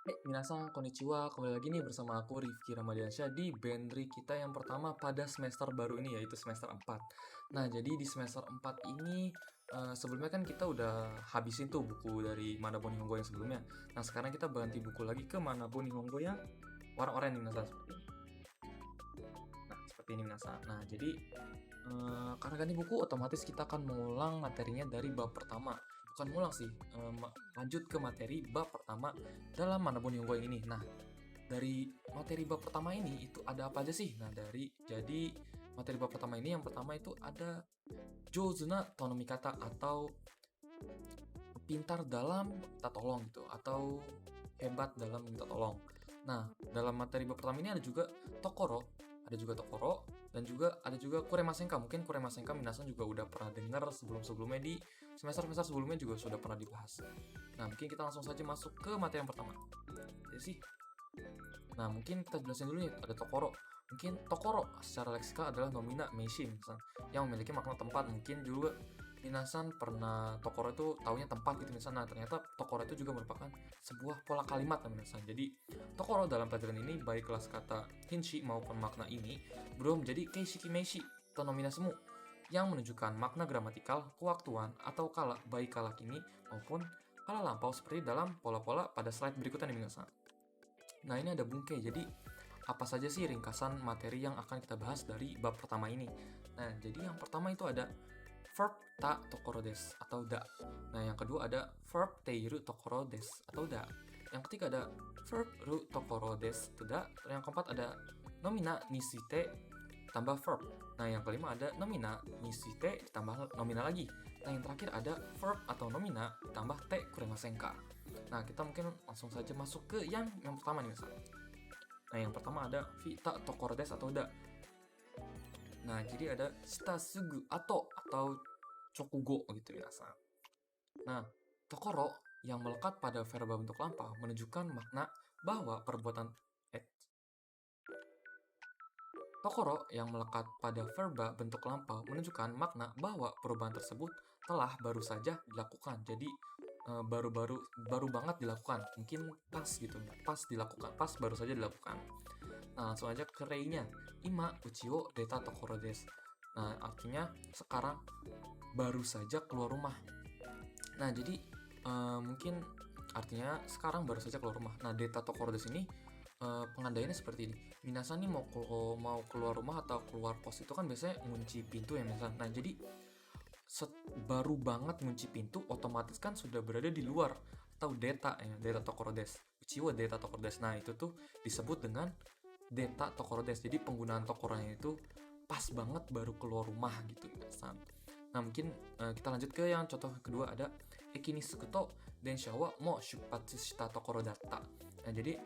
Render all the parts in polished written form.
Hai, minasan konnichiwa. Kembali lagi nih bersama aku Rifki Ramadiansyah di Bandri kita yang pertama pada semester baru ini yaitu semester 4. Nah, jadi di semester 4 ini sebelumnya kan kita udah habisin tuh buku dari Manabon Nihongo yang sebelumnya. Nah, sekarang kita ganti buku lagi ke Manabon Nihongo yang warna oranye nih minasan seperti ini. Nah, seperti ini minasan. Nah, jadi karena ganti buku otomatis kita akan mengulang materinya dari bab pertama. Bukan mengulang sih, lanjut ke materi bab pertama dalam Manabon Nihongo yang ini. Nah, dari materi bab pertama ini itu ada apa aja sih? Nah, jadi materi bab pertama ini yang pertama itu ada Jozuna Tonomikata atau pintar dalam minta tolong gitu atau hebat dalam minta tolong. Nah, dalam materi bab pertama ini ada juga Tokoro dan juga ada juga Kuremasenka. Mungkin Kuremasenka minasan juga udah pernah dengar sebelum-sebelumnya di semester-semester sebelumnya juga sudah pernah dibahas. Nah, mungkin kita langsung saja masuk ke materi yang pertama. Ya sih, nah, mungkin kita jelasin dulu nih, ada Tokoro. Mungkin Tokoro secara leksikal adalah nomina meishi, misalnya, yang memiliki makna tempat. Mungkin juga minasan pernah Tokoro itu taunya tempat gitu misalnya. Nah, ternyata Tokoro itu juga merupakan sebuah pola kalimat minasan. Jadi, Tokoro dalam pelajaran ini baik kelas kata hinshi maupun makna ini belum menjadi keishiki meishi atau nomina semu yang menunjukkan makna gramatikal, kewaktuan, atau kala baik kala kini maupun kala lampau seperti dalam pola-pola pada slide berikutnya nih minasan. Nah, ini ada bungke. Jadi, apa saja sih ringkasan materi yang akan kita bahas dari bab pertama ini? Nah, jadi yang pertama itu ada verb ta tokoro des atau da. Nah, yang kedua ada verb teiru tokoro des atau da. Yang ketiga ada verb ru tokoro des atau da. Yang keempat ada nomina nisite tambah verb. Nah, yang kelima ada nomina nisite ditambah nomina lagi. Nah, yang terakhir ada verb atau nomina ditambah te kuremasenka. Nah, kita mungkin langsung saja masuk ke yang pertama nih misalnya. Nah, yang pertama ada vita tokoro des atau da. Nah, jadi ada shita sugu atau chokugo gitu biasa. Nah, tokoro yang melekat pada verba bentuk lampau menunjukkan makna bahwa perbuatan Tokoro yang melekat pada verba bentuk lampau menunjukkan makna bahwa perubahan tersebut telah baru saja dilakukan. Jadi baru banget dilakukan. Mungkin pas gitu, pas dilakukan, pas baru saja dilakukan. Nah, langsung aja ke rei-nya. Ima uchiwo deta tokoro des. Nah, artinya sekarang baru saja keluar rumah. Nah, jadi mungkin artinya sekarang baru saja keluar rumah. Nah, deta tokoro des ini pengandaiannya seperti ini. Minasan nih mau keluar rumah atau keluar kos itu kan biasanya ngunci pintu ya minasan. Nah, jadi baru banget ngunci pintu otomatis kan sudah berada di luar atau deta ya, deta tokoro des. Uchiwa deta tokoro des. Nah, itu tuh disebut dengan deta tokoro des. Jadi penggunaan tokoronya itu pas banget baru keluar rumah gitu minasan. Nah, mungkin kita lanjut ke yang contoh kedua ada eki ni sukuto densha wa mo shupatsu shita tokoro datta. Nah, jadi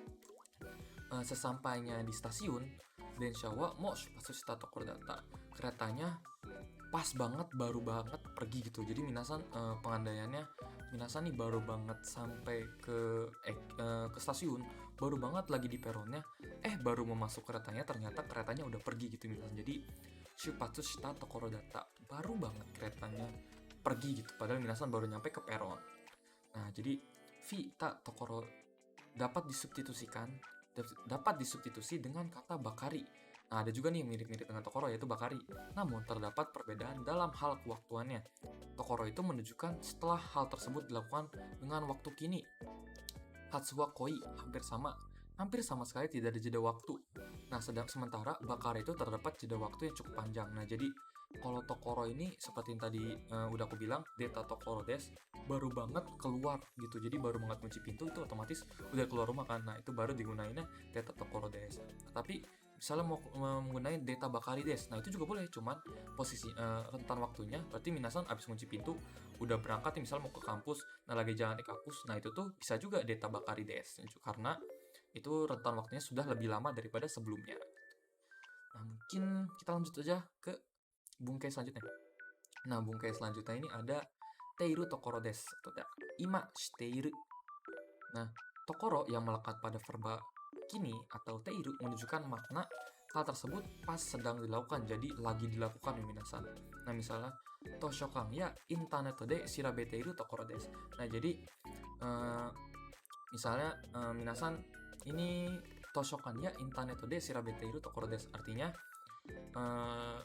sesampainya di stasiun, densha wa mo shupatsu shita tokoro datta. Keretanya pas banget, baru banget pergi gitu. Jadi minasan pengandaiannya, minasan nih baru banget sampai ke stasiun, baru banget lagi di peronnya, baru mau masuk keretanya ternyata keretanya udah pergi gitu minasan. Jadi shupatsu shita tokoro datta, baru banget keretanya pergi gitu. Padahal minasan baru nyampe ke peron. Nah, jadi vita tokoro dapat disubstitusi dengan kata bakari. Nah, ada juga nih yang mirip-mirip dengan tokoro yaitu bakari. Namun terdapat perbedaan dalam hal kewaktuannya. Tokoro itu menunjukkan setelah hal tersebut dilakukan dengan waktu kini. Hatsuwa koi hampir sama sekali tidak ada jeda waktu. Nah, sementara bakari itu terdapat jeda waktu yang cukup panjang. Nah, jadi kalau tokoro ini seperti yang tadi udah aku bilang, deta tokoro des, baru banget keluar gitu. Jadi baru banget kunci pintu itu otomatis udah keluar rumah kan. Nah, itu baru digunainnya deta tokoro des. Tapi misalnya mau menggunakan deta bakari des, nah itu juga boleh. Cuman posisi rentan waktunya berarti minasan abis kunci pintu udah berangkat nih, misalnya mau ke kampus, nah lagi jalan di kampus, nah itu tuh bisa juga deta bakari des karena itu rentan waktunya sudah lebih lama daripada sebelumnya. Nah, mungkin kita lanjut aja ke bungkai selanjutnya. Nah, bungkai selanjutnya ini ada teiru tokoro des atau ima shiteiru. Nah, tokoro yang melekat pada verba kini atau teiru menunjukkan makna hal tersebut pas sedang dilakukan, jadi lagi dilakukan ya minasan. Nah, misalnya toshokan ya internet de shirabeteiru tokoro des. Nah, jadi Misalnya minasan ini toshokan ya internet de shirabeteiru tokoro desu. Artinya eh,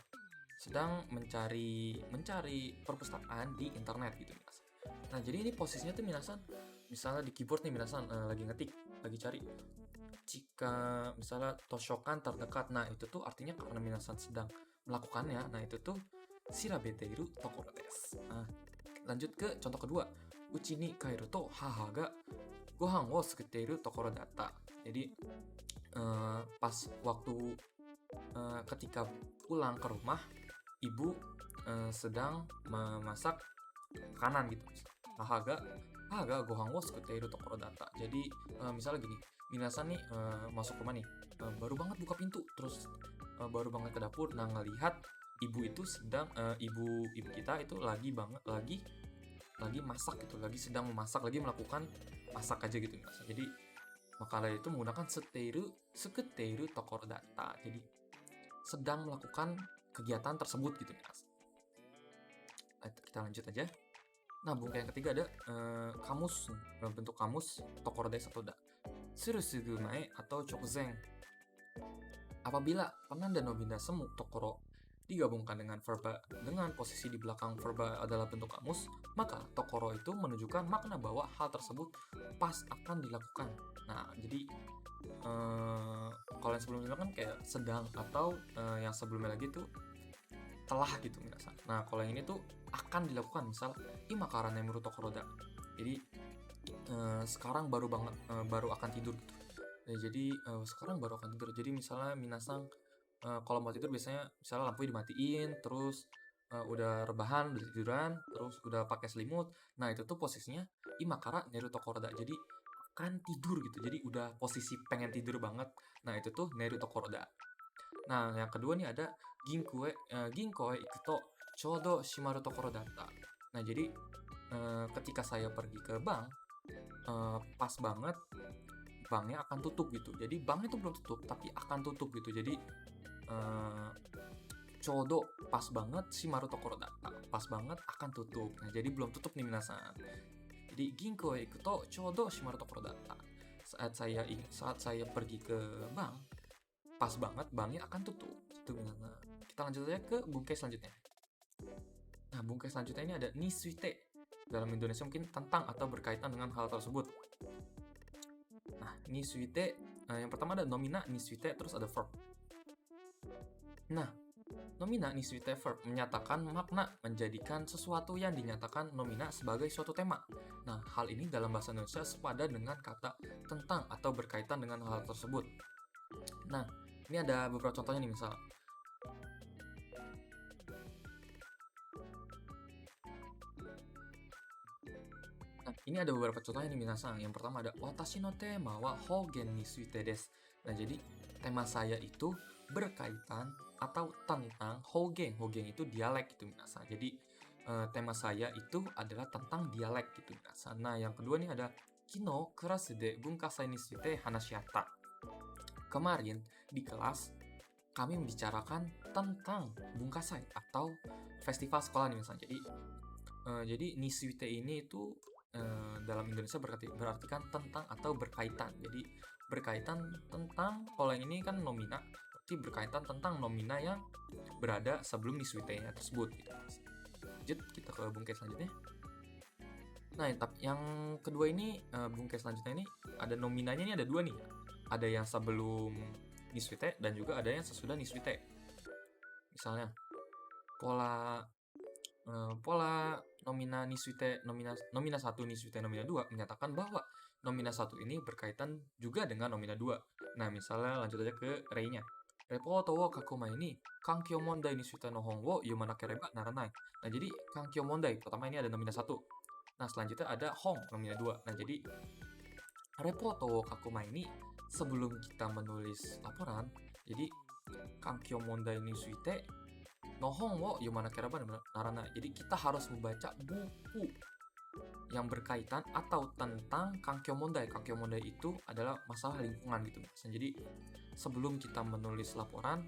sedang mencari perpustakaan di internet gitu minasan. Nah, jadi ini posisinya tuh minasan misalnya di keyboard nih minasan lagi ngetik, lagi cari jika misalnya toshokan terdekat. Nah, itu tuh artinya karena minasan sedang melakukannya. Nah, itu tuh shirabeteiru tokoro desu. Nah, lanjut ke contoh kedua. Uchi ni kairu to haha ga gohan wo sukuteiru tokoro data. Jadi pas waktu ketika pulang ke rumah, ibu sedang memasak makanan gitu. Haga gohan wo sukuteiru tokoro data. Jadi misalnya gini, minasan nih masuk rumah nih, baru banget buka pintu, terus baru banget ke dapur. Nah, ngelihat ibu itu sedang ibu kita itu lagi masak gitu, lagi sedang memasak, lagi melakukan masak aja gitu minasan. Jadi makalah itu menggunakan sukuteiru tokoro data. Jadi sedang melakukan kegiatan tersebut gitu minasan. Kita lanjut aja. Nah, bungkai yang ketiga ada kamus dalam bentuk kamus tokoro desu atau da. Surusugu mae atau chokuzen. Apabila penanda nobina semu tokoro digabungkan dengan verba dengan posisi di belakang verba adalah bentuk kamus, maka tokoro itu menunjukkan makna bahwa hal tersebut pas akan dilakukan. Nah, jadi kalau yang sebelumnya kan kayak sedang, atau yang sebelumnya lagi tuh telah gitu minasan. Nah, kalau yang ini tuh akan dilakukan, misal ima kara nemuru tokoro da. Jadi sekarang baru akan tidur gitu. Jadi sekarang baru akan tidur. Jadi misalnya minasan kalau mau tidur biasanya misalnya lampunya dimatiin, terus udah rebahan, udah tiduran, terus udah pakai selimut. Nah, itu tuh posisinya imakara neru tokoroda. Jadi akan tidur gitu. Jadi udah posisi pengen tidur banget. Nah, itu tuh neru tokoroda. Nah, yang kedua nih ada ginkoe ikuto chodo shimaru tokoroda. Nah, jadi ketika saya pergi ke bank, pas banget banknya akan tutup gitu. Jadi banknya tuh belum tutup tapi akan tutup gitu. Jadi chodo pas banget shimaru tokoro data, pas banget akan tutup. Nah, jadi belum tutup nih minasan. Jadi ginko ikuto chodo shimaru tokoro data. Saat saya pergi ke bank, pas banget banknya akan tutup. Itu minasan. Kita lanjut aja ke bungkai selanjutnya. Nah, bungkai selanjutnya ini ada nisuite. Dalam Indonesia mungkin tentang atau berkaitan dengan hal tersebut. Nah, nisuite yang pertama ada nomina, nisuite, terus ada verb. Nah, nomina nisuite verb menyatakan makna, menjadikan sesuatu yang dinyatakan nomina sebagai suatu tema. Nah, hal ini dalam bahasa Indonesia sepadan dengan kata tentang atau berkaitan dengan hal tersebut. Nah, ini ada beberapa contohnya nih, misal ini ada beberapa contohnya nih minasan. Yang pertama ada watashi no tema wa hogen ni suite desu. Nah, jadi tema saya itu berkaitan atau tentang hogen. Hogen itu dialek gitu minasan. Jadi tema saya itu adalah tentang dialek gitu minasan. Nah, yang kedua nih ada kino kelas de bunkasai ni suite hanashiatta. Kemarin di kelas kami membicarakan tentang bungkasai atau festival sekolah nih misalnya. Jadi nisuite ini itu dalam Indonesia berartikan tentang atau berkaitan. Jadi berkaitan tentang, kalau yang ini kan nomina, berarti berkaitan tentang nomina yang berada sebelum nisuite-nya tersebut gitu. Lanjut kita ke bungkai selanjutnya. Nah, yang kedua ini bungkai selanjutnya ini ada nominanya, ini ada dua nih. Ada yang sebelum nisuite dan juga ada yang sesudah nisuite. Misalnya pola nomina nisuite, nomina 1 nisuite nomina 2 menyatakan bahwa nomina 1 ini berkaitan juga dengan nomina 2. Nah, misalnya lanjut aja ke rei-nya. Repoto wo kakuma ini kankyo mondai nisuite no hon wo yomanakéreba naranai. Nah, jadi kankyo mondai pertama ini ada nomina 1. Nah, selanjutnya ada hon nomina 2. Nah, jadi repoto wo kakuma ini sebelum kita menulis laporan, jadi kankyo mondai nisuite nohong wo yomanakéreba naranai. Jadi kita harus membaca buku yang berkaitan atau tentang kankyo mondai. Kankyo mondai itu adalah masalah lingkungan gitu. Jadi sebelum kita menulis laporan,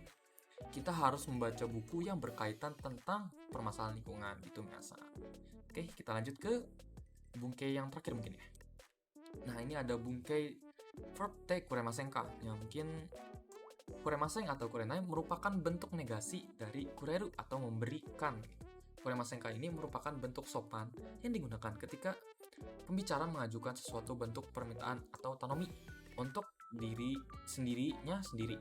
kita harus membaca buku yang berkaitan tentang permasalahan lingkungan gitu biasa. Oke, kita lanjut ke bungkai yang terakhir mungkin ya. Nah, ini ada bungkei verb te kuremasen ka, yang mungkin kuremasen atau kurenai merupakan bentuk negasi dari kureru atau memberikan. Kuremasen ka ini merupakan bentuk sopan yang digunakan ketika pembicara mengajukan sesuatu bentuk permintaan atau tanomi untuk diri sendirinya sendiri.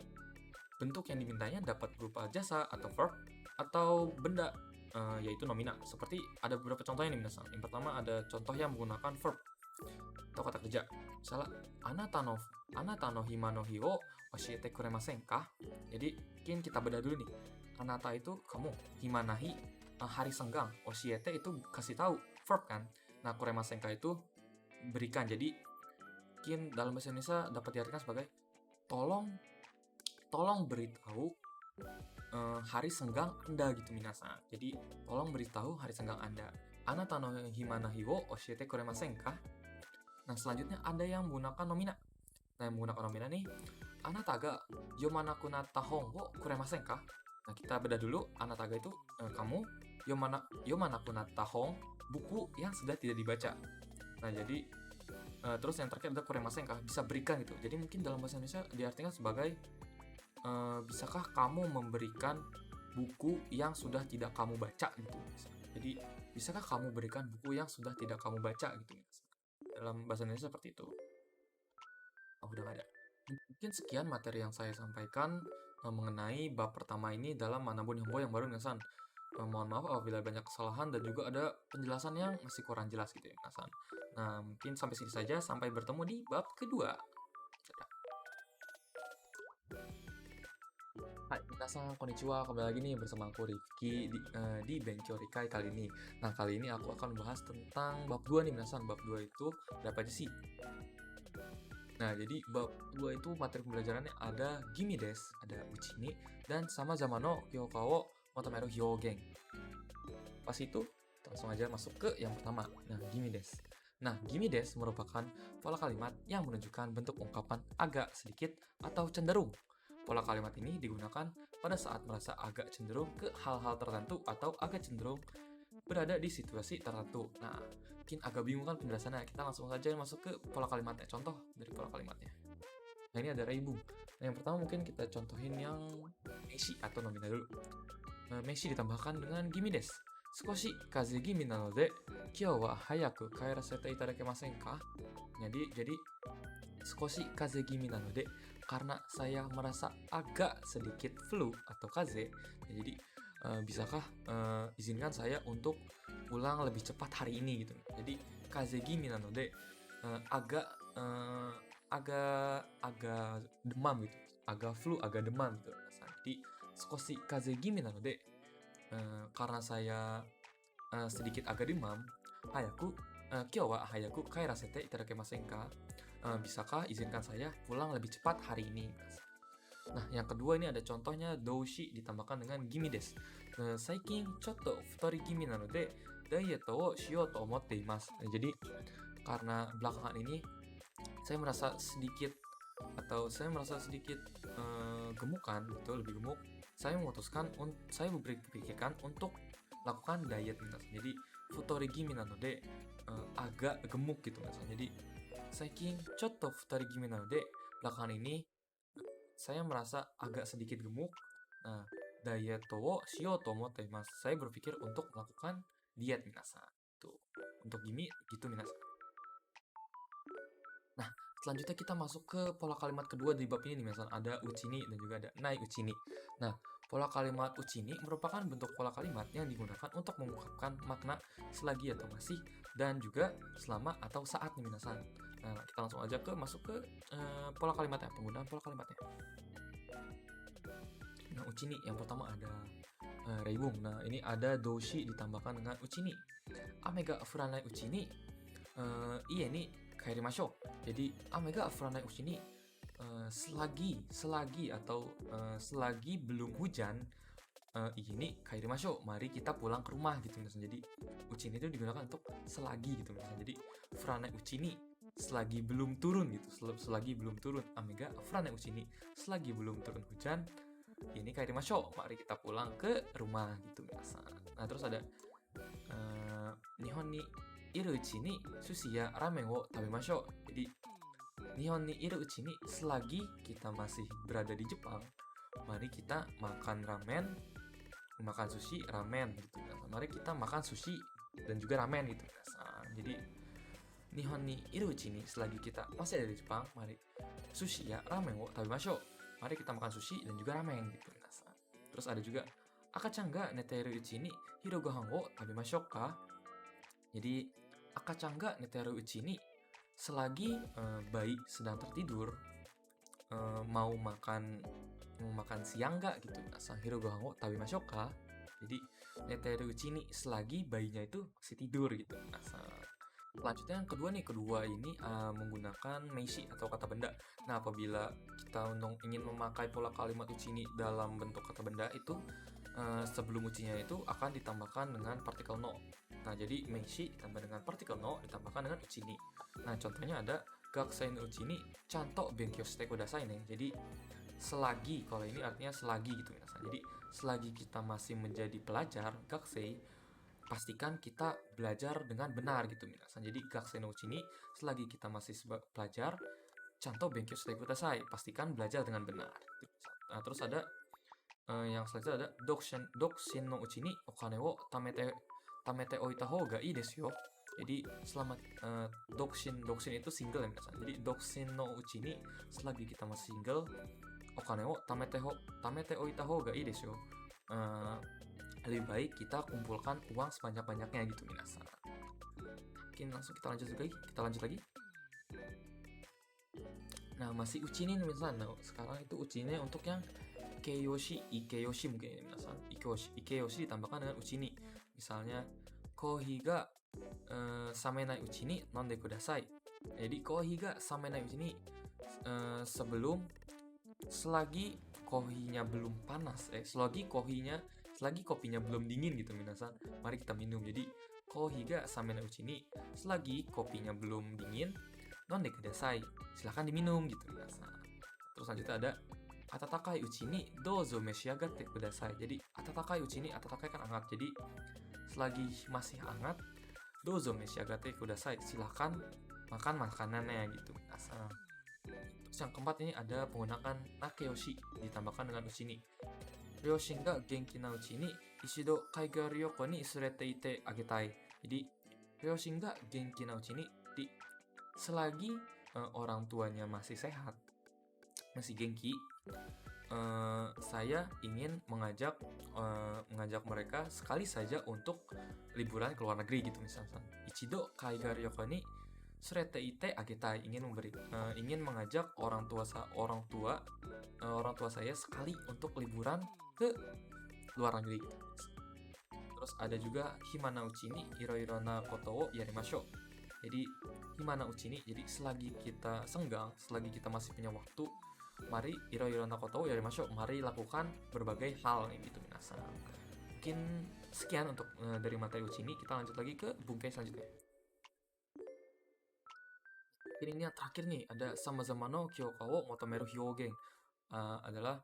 Bentuk yang dimintanya dapat berupa jasa atau verb atau benda, yaitu nomina. Seperti ada beberapa contohnya nih minasan. Yang pertama ada contoh yang menggunakan verb atau kata kerja. Misalnya, anata no hima no hi wo oshiete kuremasen ka? Jadi, mungkin kita bedah dulu nih. Anata itu kamu, hima nahi hari senggang, oshiete itu kasih tahu, verb kan. Nah, kuremasen ka itu berikan. Jadi, mungkin dalam bahasa Indonesia dapat diartikan sebagai tolong beritahu hari senggang Anda gitu minasan. Jadi, tolong beritahu hari senggang Anda. Anata no hima nahi wo oshiete kuremasen ka? Nah, selanjutnya ada yang menggunakan nomina. Nah, yang menggunakan nomina nih, anata ga yomanaku natta hon wo kuremasen ka? Nah, kita bedah dulu. Anata ga itu kamu, yomanaku natta hon, buku yang sudah tidak dibaca. Nah, jadi terus yang terakhir ada kuremasen ka, bisa berikan gitu. Jadi mungkin dalam bahasa Indonesia diartikan sebagai bisakah kamu memberikan buku yang sudah tidak kamu baca gitu. Jadi, bisakah kamu berikan buku yang sudah tidak kamu baca gitu. Dalam bahasa Indonesia seperti itu. Udah nggak ada. Mungkin sekian materi yang saya sampaikan mengenai bab pertama ini dalam Manabun Nihongo yang baru minasan. Mohon maaf apabila banyak kesalahan dan juga ada penjelasan yang masih kurang jelas gitu ya minasan. Nah, mungkin sampai sini saja. Sampai bertemu di bab kedua. Dadah. Hai, minasan konnichiwa. Kembali lagi nih bersama aku Rifki di Benkyo Rikai kali ini. Nah, kali ini aku akan membahas tentang bab 2 nih minasan. Bab 2 itu ada apa aja sih? Nah, jadi bab 2 itu materi pembelajarannya ada Gimi desu, ada Uchi ni, dan sama-sama no hyoka wo motomeru hyogen. Pas itu, langsung aja masuk ke yang pertama. Nah, Gimi desu. Nah, Gimi desu merupakan pola kalimat yang menunjukkan bentuk ungkapan agak sedikit atau cenderung. Pola kalimat ini digunakan pada saat merasa agak cenderung ke hal-hal tertentu atau agak cenderung berada di situasi tertentu. Nah, mungkin agak bingung kan penjelasannya. Kita langsung saja masuk ke pola kalimatnya. Contoh dari pola kalimatnya. Nah, ini ada reibung. Nah, yang pertama mungkin kita contohin yang meshi atau nomina dulu. Meshi ditambahkan dengan gimi desu. Skoshi kaze gimi nanode, kyou wa hayaku kaerasete itadakemasen ka? Jadi skoshi kaze gimi nanode, karena saya merasa agak sedikit flu atau kaze. Jadi bisakah izinkan saya untuk pulang lebih cepat hari ini gitu. Jadi kaze gimi nanode, agak demam gitu, agak flu, agak demam gitu. Jadi skoshi kaze gimi nanode, karena saya sedikit agak demam, kyou wa hayaku kaerasete itadakemasen ka? Bisakah izinkan saya pulang lebih cepat hari ini? Nah, yang kedua ini ada contohnya doushi ditambahkan dengan gimi desu. Saikin chotto futori gimi nanode diet wo shiyou to omotte imasu. Jadi karena belakangan ini saya merasa sedikit gemukan, gitu, lebih gemuk. Saya berpikirkan untuk lakukan diet nih. Jadi futori gimi nanode, agak gemuk gitu mas. Jadi saikin chotto futori gimi nanode, belakangan ini saya merasa agak sedikit gemuk. Nah, diet wo shiyou to omotte imasu. Saya berpikir untuk melakukan diet minasan. Tuh, untuk gimi gitu minasan. Nah, selanjutnya kita masuk ke pola kalimat kedua di bab ini nih minasan. Ada uchi ni dan juga ada nai uchi ni. Nah, pola kalimat uchi ni merupakan bentuk pola kalimat yang digunakan untuk mengungkapkan makna selagi atau masih dan juga selama atau saat nih minasan. Nah, kita langsung aja masuk ke pola kalimatnya, penggunaan pola kalimatnya. Nah, uchi ni yang pertama ada reibung. Nah, ini ada doushi ditambahkan dengan uchi ni. Ame ga furanai uchi ni ie ni kairimashou. Jadi ame ga furanai uchi ni, selagi belum hujan, ini kairimashou, mari kita pulang ke rumah gitu misalnya. Jadi uchi ni itu digunakan untuk selagi gitu misalnya. Jadi furanai uchi ni, selagi belum turun gitu, selagi belum turun. Ame ga furanai uchi ni, selagi belum turun hujan, ini kairimashou, mari kita pulang ke rumah gitu biasa. Nah, terus ada Nihon ni iru uchi ni sushi ya ramen wo tabemashou. Jadi Nihon ni iru uchi ni, selagi kita masih berada di Jepang, mari kita makan ramen, makan sushi, ramen gitu. Mari kita makan sushi dan juga ramen gitu. Jadi Nihon ni iru uchi ni, selagi kita masih ada di Jepang, mari sushi ya ramen wo tabemashou. Mari kita makan sushi dan juga ramen gitu. Terus ada juga akachan ga neteru uchi ni hiro gohan wo tabemashou ka. Jadi akachan ga neteru uchi ni, selagi bayi sedang tertidur, mau makan siang nggak gitu. Asal hiro gohan wo tabemashou ka. Jadi neteru uchi ni, selagi bayinya itu masih tidur gitu. Asal selanjutnya yang kedua ini menggunakan meishi atau kata benda. Nah, apabila kita ingin memakai pola kalimat uchi ni dalam bentuk kata benda itu, sebelum uchinya itu akan ditambahkan dengan partikel no. Nah, jadi meishi ditambah dengan partikel no ditambahkan dengan uchi ni. Nah, contohnya ada gakusei no uchi ni chanto benkyou shite kudasai nih. Jadi selagi, kalau ini artinya selagi gitu. Jadi selagi kita masih menjadi pelajar gakusei, pastikan kita belajar dengan benar gitu. Jadi gakusei no uchi ni, selagi kita masih pelajar, chanto benkyou shite kudasai, pastikan belajar dengan benar. Nah, terus ada yang selanjutnya ada dokushin no uchi ni okane wo tamete oita hou ga ii desu yo. Jadi selamat dokushin itu single ya misalnya. Jadi dokushin no uchi ni, selagi kita masih single, okane wo tamete oita hou ga ii desu yo. Lebih baik kita kumpulkan uang sebanyak-banyaknya gitu minasan. Mungkin langsung kita lanjut lagi. Nah, masih uchi ni misalnya. Nah, sekarang itu uchi ni untuk yang ikeyoshi mungkin ini minasan. Ikeyoshi ditambahkan dengan uchi ni. Misalnya kohi ga samenai uchi ni nonde kudasai. Jadi kohi ga samenai uchi ni, selagi kohinya belum panas, selagi kopinya belum dingin gitu minasan, mari kita minum. Jadi kohi ga samenai uchi ni, selagi kopinya belum dingin, nonde kudasai, silahkan diminum gitu minasan. Terus selanjutnya ada atatakai uchi ni dozo meshiagatte kudasai. Jadi atatakai uchi ni, atatakai kan hangat. Jadi selagi masih hangat, dozo meshiagatte kudasai, silahkan makan makanannya gitu. Terus yang keempat ini ada penggunaan nakeyoshi ditambahkan dengan uchi ni. Ryoshin ga genki na uchi ni ishido kaiga ryoko ni surete ite agetai. Jadi ryoshin ga genki na uchi ni, selagi orang tuanya masih sehat, masih genki, saya ingin mengajak mereka sekali saja untuk liburan ke luar negeri gitu misalnya. Ichido kaiga ryoko ni surete ite agetai, ingin mengajak orang tua saya sekali untuk liburan ke luar negeri gitu. Terus ada juga himana uchi ni iro-iro na koto wo yarimashou. Jadi himana uchi ni, jadi selagi kita senggang, selagi kita masih punya waktu, mari iro-iro na koto wo yarimashou, mari lakukan berbagai hal gitu minasan. Mungkin sekian untuk dari materi uchi ni. Kita lanjut lagi ke bungkai selanjutnya. Ini yang terakhir nih, ada samazama no kyoka wo motomeru hyogen, adalah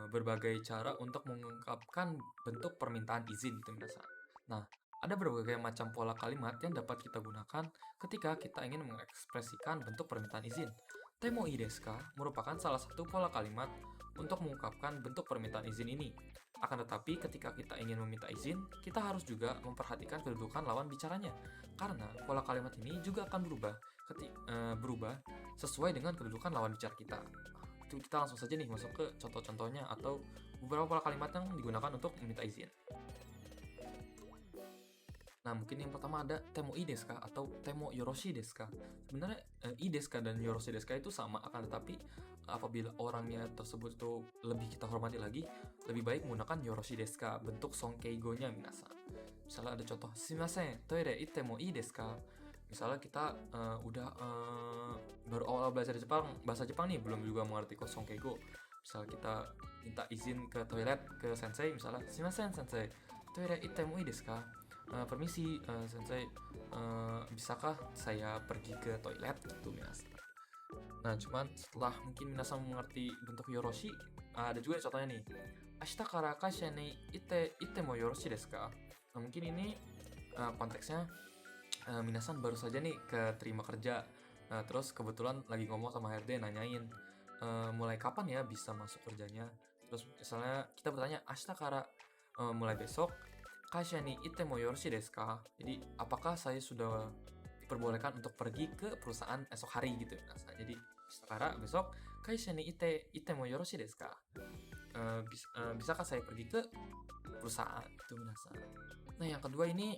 berbagai cara untuk mengungkapkan bentuk permintaan izin gitu minasan. Nah, ada berbagai macam pola kalimat yang dapat kita gunakan ketika kita ingin mengekspresikan bentuk permintaan izin. Temo ii desu ka merupakan salah satu pola kalimat untuk mengungkapkan bentuk permintaan izin ini. Akan tetapi ketika kita ingin meminta izin, kita harus juga memperhatikan kedudukan lawan bicaranya, karena pola kalimat ini juga akan berubah sesuai dengan kedudukan lawan bicara kita. Itu kita langsung saja nih masuk ke contoh-contohnya atau beberapa pola kalimat yang digunakan untuk meminta izin. Nah, mungkin yang pertama ada temo ii desu ka atau temo yoroshi desu ka. Sebenarnya ii desu ka dan yoroshi desu ka itu sama, akan tetapi apabila orangnya tersebut itu lebih kita hormati lagi, lebih baik menggunakan yoroshi desu ka, bentuk sonkeigo-nya minasan. Misalnya ada contoh, sumimasen, toire itte mo ii desu ka. Misalnya kita baru awal belajar bahasa Jepang nih, belum juga mengerti sonkeigo. Misalnya kita minta izin ke toilet ke sensei, misalnya sumimasen sensei, toire itte mo ii desu ka. Permisi sensei, bisakah saya pergi ke toilet gitu minasan. Nah, cuman setelah mungkin minasan mengerti bentuk yoroshi, ada juga contohnya nih, ashita kara kaisha ni itte mo yoroshi desu ka. Nah, mungkin ini konteksnya Minasan baru saja nih keterima kerja. Nah, terus kebetulan lagi ngomong sama HRD nanyain, mulai kapan ya bisa masuk kerjanya. Terus misalnya kita bertanya, "Ashita kara, mulai besok, kaisha ni itte mo yoroshii desu ka?" Jadi, apakah saya sudah diperbolehkan untuk pergi ke perusahaan esok hari gitu ya. Nah, jadi, "Ashita kara besok, kaisha ni itte mo yoroshii desu ka?" Bisakah saya pergi ke perusahaan itu minasan. Nah, yang kedua ini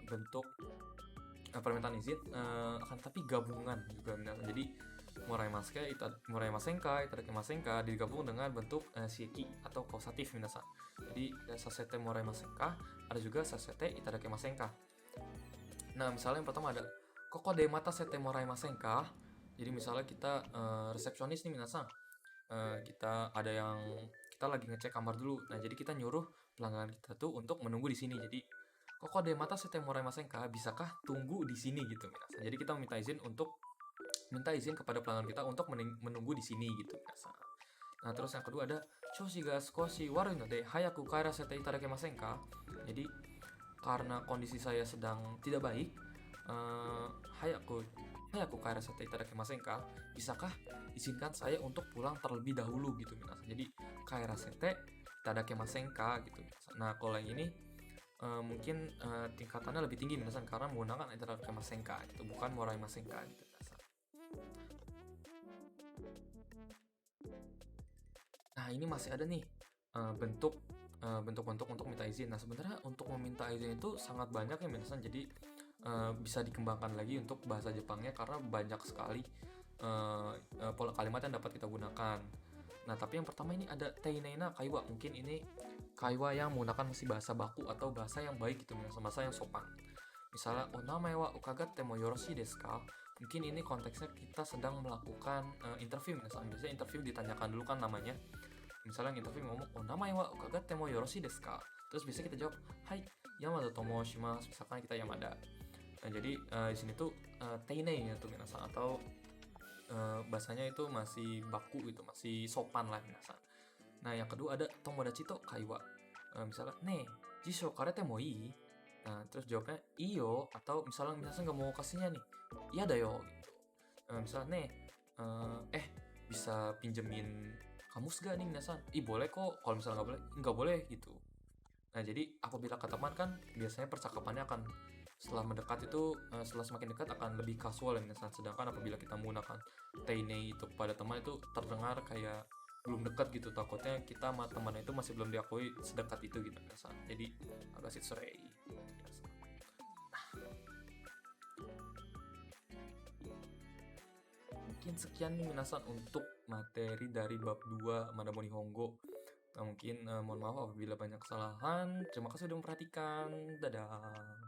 bentuk permintaan izin, akan tapi gabungan juga minasan. Jadi morai masenka, itadakimasenka digabung dengan bentuk shieki atau kausatif minasan. Jadi sasete morai masenka, ada juga sasete itadakimasenka. Nah, misalnya yang pertama ada koko de mata sete morai masenka. Jadi misalnya kita resepsionis nih minasan. Kita lagi ngecek kamar dulu. Nah, jadi kita nyuruh pelanggan kita tuh untuk menunggu di sini. Jadi koko de mata sete morai masenka, bisakah tunggu di sini gitu minasan. Jadi kita minta izin kepada pelanggan kita untuk menunggu di sini gitu minasan. Nah, terus yang kedua ada choshi ga skoshi warui node hayaku kaerasete itadakimasen ka. Jadi karena kondisi saya sedang tidak baik, hayaku kaerasete itadakimasen ka, bisakah izinkan saya untuk pulang terlebih dahulu gitu minasan. Jadi kaerasete itadakimasen ka gitu minasan. Nah, kalau yang ini mungkin tingkatannya lebih tinggi minasan karena menggunakan itadakimasen ka gitu, bukan moraimasen ka gitu minasan. Nah, ini masih ada nih bentuk-bentuk untuk minta izin. Nah, sebenarnya untuk meminta izin itu sangat banyak ya minasan. Jadi bisa dikembangkan lagi untuk bahasa Jepangnya karena banyak sekali pola kalimat yang dapat kita gunakan. Nah, tapi yang pertama ini ada teineina kaiwa. Mungkin ini kaiwa yang menggunakan masih bahasa baku atau bahasa yang baik gitu, bahasa yang sopan. Misalnya, onamae wa ukagatte mo yoroshii desu ka? Mungkin ini konteksnya kita sedang melakukan interview misalnya. Biasanya interview ditanyakan dulu kan namanya. Misalnya interview ngomong, onamae wa ukagatte mo yoroshii desu ka? Terus biasanya kita jawab, hai, Yamada tomo shimasu. Misalkan kita Yamada. Nah, jadi di sini tuh teinei ya tuh minasan, atau bahasanya itu masih baku gitu, masih sopan lah minasan. Nah, yang kedua ada tomodachi to kaiwa. Misalnya, "Ne, jisho karete mo ii?" Nah, terus jawabnya iyo, atau misalnya nggak mau kasihnya nih, iya da yo gitu. Misalnya, "Ne, bisa pinjemin kamus gak nih minasan?" "Ih, boleh kok." Kalau misalnya nggak boleh gitu. Nah, jadi apabila ke teman kan biasanya percakapannya akan setelah semakin dekat akan lebih kasual ya minasan. Sedangkan apabila kita menggunakan teinei itu kepada teman itu terdengar kayak belum dekat gitu, takutnya kita sama teman itu masih belum diakui sedekat itu gitu minasan. Jadi agak sitsurei. Mungkin sekian nih minasan untuk materi dari bab 2 Madamo Nihongo. Nah, mungkin mohon maaf apabila banyak kesalahan. Terima kasih sudah memperhatikan. Dadah.